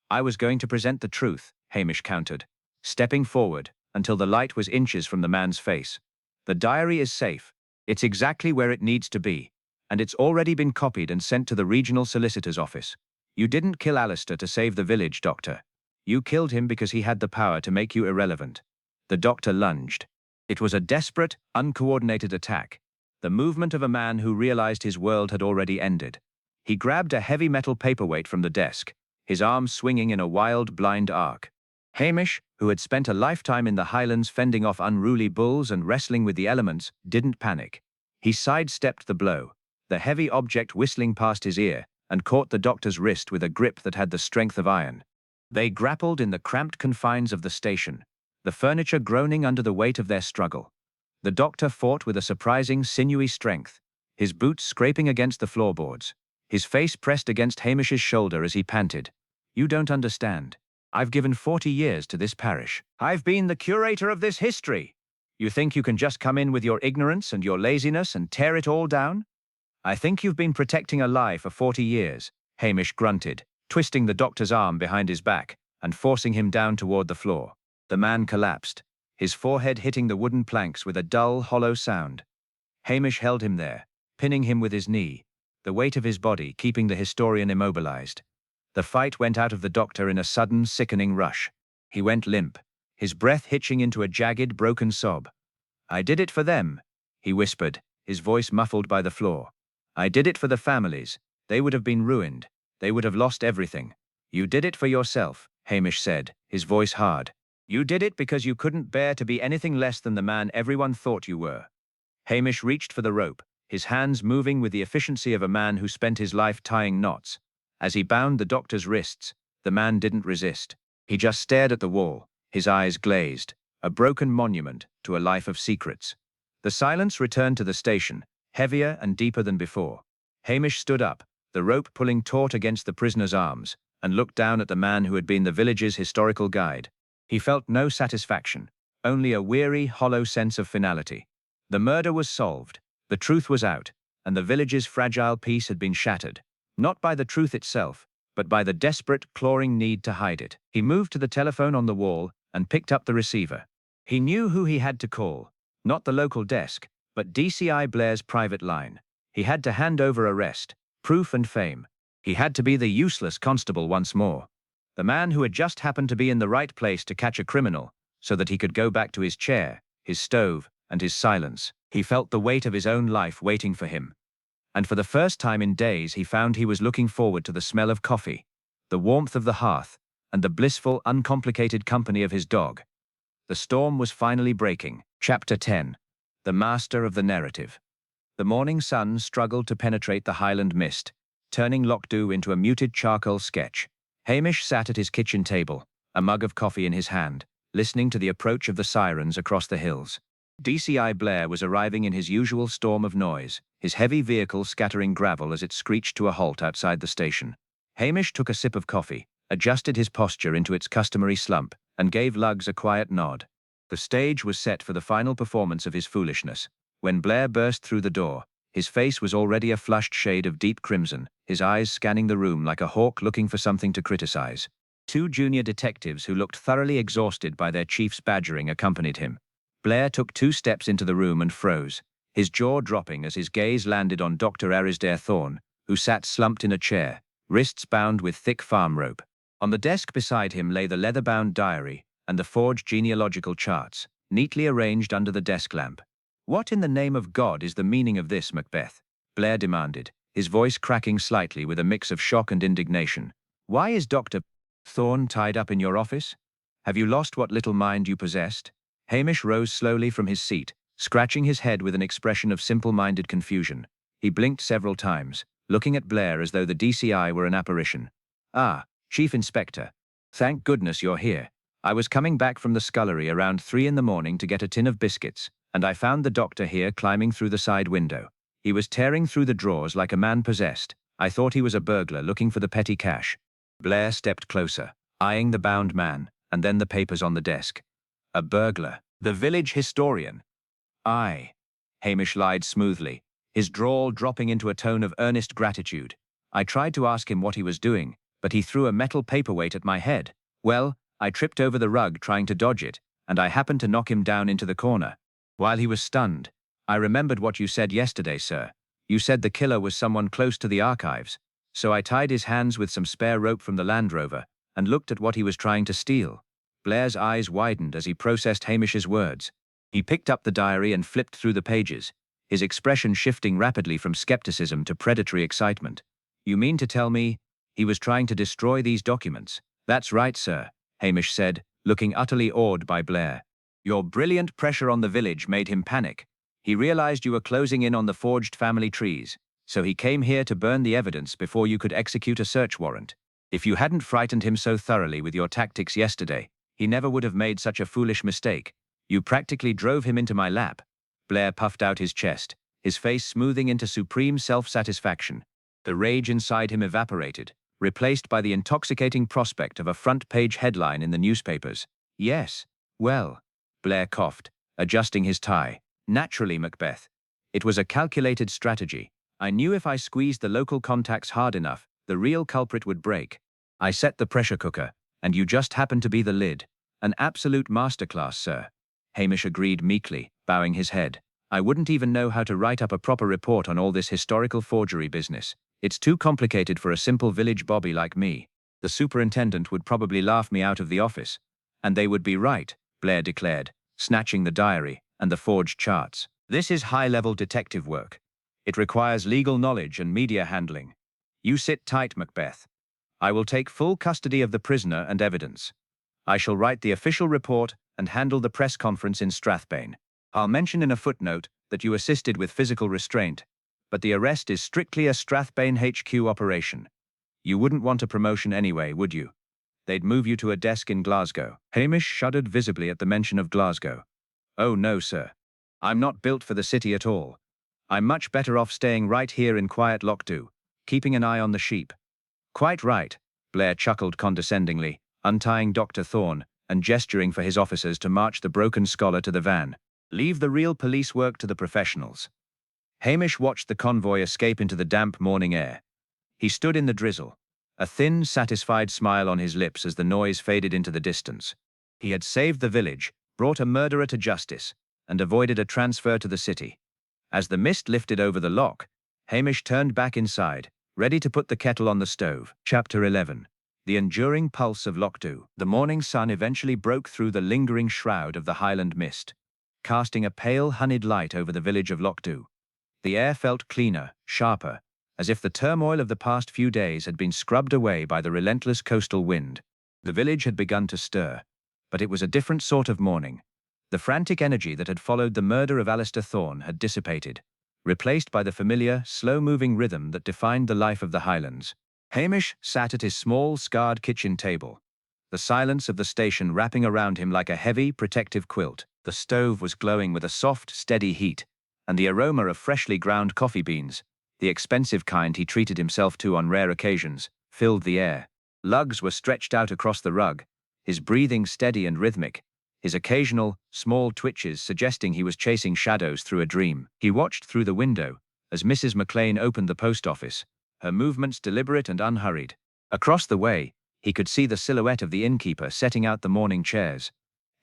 "I was going to present the truth," Hamish countered, stepping forward until the light was inches from the man's face. "The diary is safe. It's exactly where it needs to be, and it's already been copied and sent to the regional solicitor's office. You didn't kill Alistair to save the village, doctor. You killed him because he had the power to make you irrelevant." The doctor lunged. It was a desperate, uncoordinated attack, the movement of a man who realized his world had already ended. He grabbed a heavy metal paperweight from the desk, his arms swinging in a wild, blind arc. Hamish, who had spent a lifetime in the Highlands fending off unruly bulls and wrestling with the elements, didn't panic. He sidestepped the blow, the heavy object whistling past his ear, and caught the doctor's wrist with a grip that had the strength of iron. They grappled in the cramped confines of the station, the furniture groaning under the weight of their struggle. The doctor fought with a surprising, sinewy strength, his boots scraping against the floorboards, his face pressed against Hamish's shoulder as he panted. "You don't understand. I've given 40 years to this parish. I've been the curator of this history. You think you can just come in with your ignorance and your laziness and tear it all down? I think you've been protecting a lie for 40 years, Hamish grunted, twisting the doctor's arm behind his back and forcing him down toward the floor. The man collapsed, his forehead hitting the wooden planks with a dull, hollow sound. Hamish held him there, pinning him with his knee, the weight of his body keeping the historian immobilized. The fight went out of the doctor in a sudden, sickening rush. He went limp, his breath hitching into a jagged, broken sob. "I did it for them," he whispered, his voice muffled by the floor. "I did it for the families. They would have been ruined. They would have lost everything." "You did it for yourself," Hamish said, his voice hard. "You did it because you couldn't bear to be anything less than the man everyone thought you were." Hamish reached for the rope, his hands moving with the efficiency of a man who spent his life tying knots. As he bound the doctor's wrists, the man didn't resist. He just stared at the wall, his eyes glazed, a broken monument to a life of secrets. The silence returned to the station, heavier and deeper than before. Hamish stood up, the rope pulling taut against the prisoner's arms, and looked down at the man who had been the village's historical guide. He felt no satisfaction, only a weary, hollow sense of finality. The murder was solved, the truth was out, and the village's fragile peace had been shattered, not by the truth itself, but by the desperate, clawing need to hide it. He moved to the telephone on the wall and picked up the receiver. He knew who he had to call, not the local desk, but DCI Blair's private line. He had to hand over arrest, proof and fame. He had to be the useless constable once more. The man who had just happened to be in the right place to catch a criminal, so that he could go back to his chair, his stove, and his silence. He felt the weight of his own life waiting for him. And for the first time in days he found he was looking forward to the smell of coffee, the warmth of the hearth, and the blissful, uncomplicated company of his dog. The storm was finally breaking. Chapter 10. The Master of the Narrative. The morning sun struggled to penetrate the Highland mist, turning Lockdow into a muted charcoal sketch. Hamish sat at his kitchen table, a mug of coffee in his hand, listening to the approach of the sirens across the hills. DCI Blair was arriving in his usual storm of noise, his heavy vehicle scattering gravel as it screeched to a halt outside the station. Hamish took a sip of coffee, adjusted his posture into its customary slump, and gave Lugs a quiet nod. The stage was set for the final performance of his foolishness. When Blair burst through the door, his face was already a flushed shade of deep crimson, his eyes scanning the room like a hawk looking for something to criticize. Two junior detectives who looked thoroughly exhausted by their chief's badgering accompanied him. Blair took 2 steps into the room and froze, his jaw dropping as his gaze landed on Dr. Arisdair Thorne, who sat slumped in a chair, wrists bound with thick farm rope. On the desk beside him lay the leather-bound diary and the forged genealogical charts, neatly arranged under the desk lamp. What in the name of God is the meaning of this, Macbeth? Blair demanded, his voice cracking slightly with a mix of shock and indignation. Why is Dr. Thorne tied up in your office? Have you lost what little mind you possessed? Hamish rose slowly from his seat, scratching his head with an expression of simple-minded confusion. He blinked several times, looking at Blair as though the DCI were an apparition. Ah, Chief Inspector. Thank goodness you're here. I was coming back from the scullery around 3 in the morning to get a tin of biscuits, and I found the doctor here climbing through the side window. He was tearing through the drawers like a man possessed. I thought he was a burglar looking for the petty cash. Blair stepped closer, eyeing the bound man, and then the papers on the desk. A burglar. The village historian. Aye. Hamish lied smoothly, his drawl dropping into a tone of earnest gratitude. I tried to ask him what he was doing, but he threw a metal paperweight at my head. Well, I tripped over the rug trying to dodge it, and I happened to knock him down into the corner. While he was stunned, I remembered what you said yesterday, sir. You said the killer was someone close to the archives, so I tied his hands with some spare rope from the Land Rover and looked at what he was trying to steal. Blair's eyes widened as he processed Hamish's words. He picked up the diary and flipped through the pages, his expression shifting rapidly from skepticism to predatory excitement. You mean to tell me he was trying to destroy these documents? That's right, sir, Hamish said, looking utterly awed by Blair. Your brilliant pressure on the village made him panic. He realized you were closing in on the forged family trees, so he came here to burn the evidence before you could execute a search warrant. If you hadn't frightened him so thoroughly with your tactics yesterday, he never would have made such a foolish mistake. You practically drove him into my lap. Blair puffed out his chest, his face smoothing into supreme self-satisfaction. The rage inside him evaporated, replaced by the intoxicating prospect of a front-page headline in the newspapers. Yes, well, Blair coughed, adjusting his tie. Naturally, Macbeth. It was a calculated strategy. I knew if I squeezed the local contacts hard enough, the real culprit would break. I set the pressure cooker, and you just happened to be the lid. An absolute masterclass, sir. Hamish agreed meekly, bowing his head. I wouldn't even know how to write up a proper report on all this historical forgery business. It's too complicated for a simple village bobby like me. The superintendent would probably laugh me out of the office. And they would be right, Blair declared, snatching the diary and the forged charts. This is high-level detective work. It requires legal knowledge and media handling. You sit tight, Macbeth. I will take full custody of the prisoner and evidence. I shall write the official report and handle the press conference in Strathbane. I'll mention in a footnote that you assisted with physical restraint, but the arrest is strictly a Strathbane HQ operation. You wouldn't want a promotion anyway, would you? They'd move you to a desk in Glasgow. Hamish shuddered visibly at the mention of Glasgow. Oh no, sir. I'm not built for the city at all. I'm much better off staying right here in quiet Lochdu, keeping an eye on the sheep. Quite right, Blair chuckled condescendingly, untying Dr. Thorne and gesturing for his officers to march the broken scholar to the van. Leave the real police work to the professionals. Hamish watched the convoy escape into the damp morning air. He stood in the drizzle, a thin, satisfied smile on his lips as the noise faded into the distance. He had saved the village, brought a murderer to justice, and avoided a transfer to the city. As the mist lifted over the loch, Hamish turned back inside, ready to put the kettle on the stove. Chapter 11. The enduring pulse of Lochdu. The morning sun eventually broke through the lingering shroud of the Highland mist, casting a pale, honeyed light over the village of Lochdu. The air felt cleaner, sharper, as if the turmoil of the past few days had been scrubbed away by the relentless coastal wind. The village had begun to stir, but it was a different sort of morning. The frantic energy that had followed the murder of Alistair Thorne had dissipated, replaced by the familiar, slow-moving rhythm that defined the life of the Highlands. Hamish sat at his small, scarred kitchen table, the silence of the station wrapping around him like a heavy, protective quilt. The stove was glowing with a soft, steady heat, and the aroma of freshly ground coffee beans, the expensive kind he treated himself to on rare occasions, filled the air. Lugs were stretched out across the rug, his breathing steady and rhythmic, his occasional, small twitches suggesting he was chasing shadows through a dream. He watched through the window as Mrs. McLean opened the post office, her movements deliberate and unhurried. Across the way, he could see the silhouette of the innkeeper setting out the morning chairs.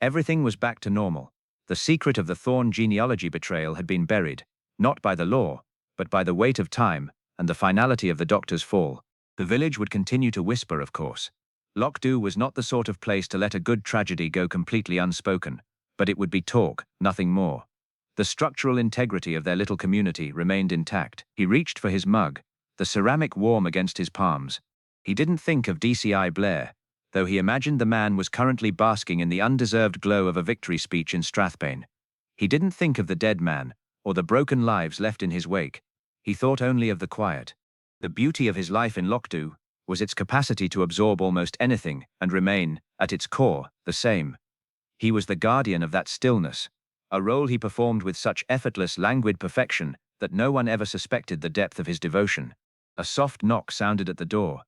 Everything was back to normal. The secret of the Thorne genealogy betrayal had been buried, not by the law, but by the weight of time and the finality of the doctor's fall. The village would continue to whisper, of course. Lochdu was not the sort of place to let a good tragedy go completely unspoken, but it would be talk, nothing more. The structural integrity of their little community remained intact. He reached for his mug, the ceramic warm against his palms. He didn't think of DCI Blair, though he imagined the man was currently basking in the undeserved glow of a victory speech in Strathbane. He didn't think of the dead man, or the broken lives left in his wake. He thought only of the quiet. The beauty of his life in Lochdu was its capacity to absorb almost anything and remain, at its core, the same. He was the guardian of that stillness, a role he performed with such effortless, languid perfection that no one ever suspected the depth of his devotion. A soft knock sounded at the door.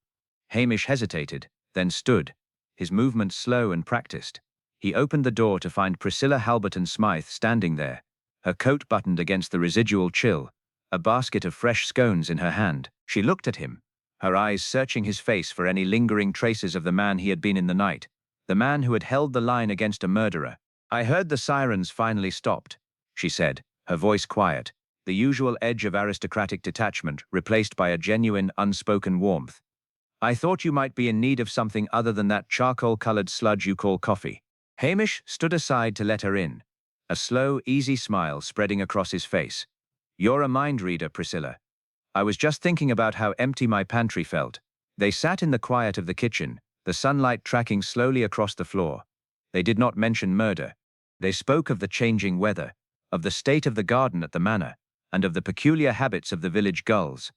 Hamish hesitated, then stood, his movements slow and practiced. He opened the door to find Priscilla Halberton Smythe standing there, her coat buttoned against the residual chill, a basket of fresh scones in her hand. She looked at him, her eyes searching his face for any lingering traces of the man he had been in the night, the man who had held the line against a murderer. "I heard the sirens finally stopped," she said, her voice quiet, the usual edge of aristocratic detachment replaced by a genuine, unspoken warmth. "I thought you might be in need of something other than that charcoal-colored sludge you call coffee." Hamish stood aside to let her in, a slow, easy smile spreading across his face. "You're a mind reader, Priscilla. I was just thinking about how empty my pantry felt." They sat in the quiet of the kitchen, the sunlight tracking slowly across the floor. They did not mention murder. They spoke of the changing weather, of the state of the garden at the manor, and of the peculiar habits of the village gulls.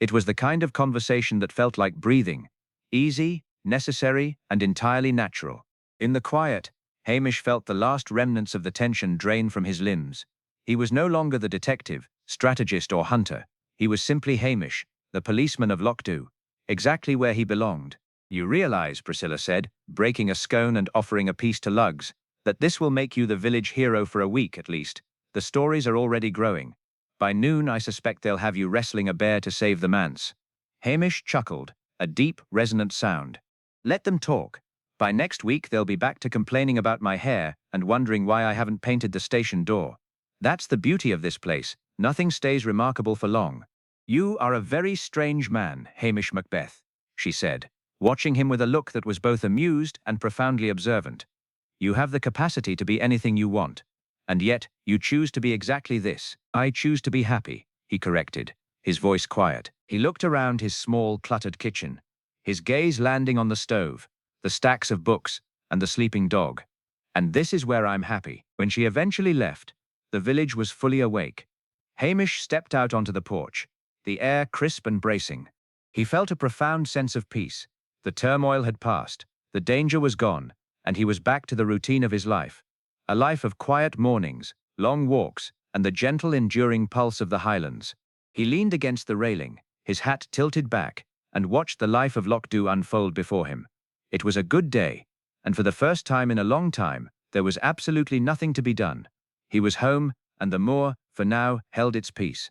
It was the kind of conversation that felt like breathing, easy, necessary, and entirely natural. In the quiet, Hamish felt the last remnants of the tension drain from his limbs. He was no longer the detective, strategist, or hunter. He was simply Hamish, the policeman of Lochdu, exactly where he belonged. "You realize," Priscilla said, breaking a scone and offering a piece to Lugs, "that this will make you the village hero for a week at least. The stories are already growing. By noon, I suspect they'll have you wrestling a bear to save the manse." Hamish chuckled, a deep, resonant sound. "Let them talk. By next week, they'll be back to complaining about my hair and wondering why I haven't painted the station door. That's the beauty of this place. Nothing stays remarkable for long." "You are a very strange man, Hamish Macbeth," she said, watching him with a look that was both amused and profoundly observant. "You have the capacity to be anything you want. And yet, you choose to be exactly this." "I choose to be happy," he corrected, his voice quiet. He looked around his small, cluttered kitchen, his gaze landing on the stove, the stacks of books, and the sleeping dog. "And this is where I'm happy." When she eventually left, the village was fully awake. Hamish stepped out onto the porch, the air crisp and bracing. He felt a profound sense of peace. The turmoil had passed, the danger was gone, and he was back to the routine of his life. A life of quiet mornings, long walks, and the gentle, enduring pulse of the Highlands. He leaned against the railing, his hat tilted back, and watched the life of Lochdu unfold before him. It was a good day, and for the first time in a long time, there was absolutely nothing to be done. He was home, and the moor, for now, held its peace.